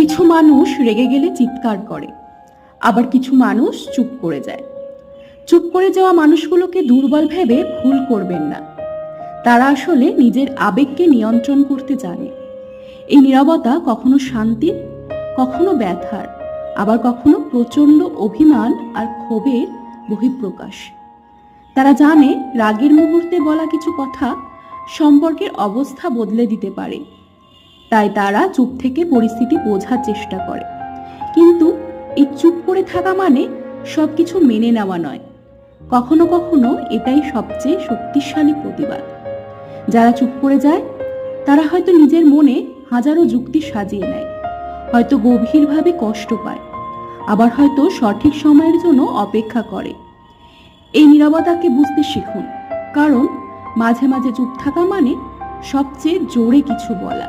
কিছু মানুষ রেগে গেলে চিৎকার করে, আবার কিছু মানুষ চুপ করে যায়। চুপ করে যাওয়া মানুষগুলোকে দুর্বল ভেবে ভুল করবেন না। তারা আসলে নিজের আবেগকে নিয়ন্ত্রণ করতে জানে। এই নীরবতা কখনো শান্তির, কখনো ব্যথার, আবার কখনো প্রচন্ড অভিমান আর ক্ষোভের বহিঃপ্রকাশ। তারা জানে রাগের মুহূর্তে বলা কিছু কথা সম্পর্কের অবস্থা বদলে দিতে পারে, তাই তারা চুপ থেকে পরিস্থিতি বোঝার চেষ্টা করে। কিন্তু এই চুপ করে থাকা মানে সবকিছু মেনে নেওয়া নয়। কখনো কখনো এটাই সবচেয়ে শক্তিশালী প্রতিবাদ। যারা চুপ করে যায় তারা হয়তো নিজের মনে হাজারো যুক্তি সাজিয়ে নেয়, হয়তো গভীরভাবে কষ্ট পায়, আবার হয়তো সঠিক সময়ের জন্য অপেক্ষা করে। এই নীরবতাকে বুঝতে শিখুন, কারণ মাঝে মাঝে চুপ থাকা মানে সবচেয়ে জোরে কিছু বলা।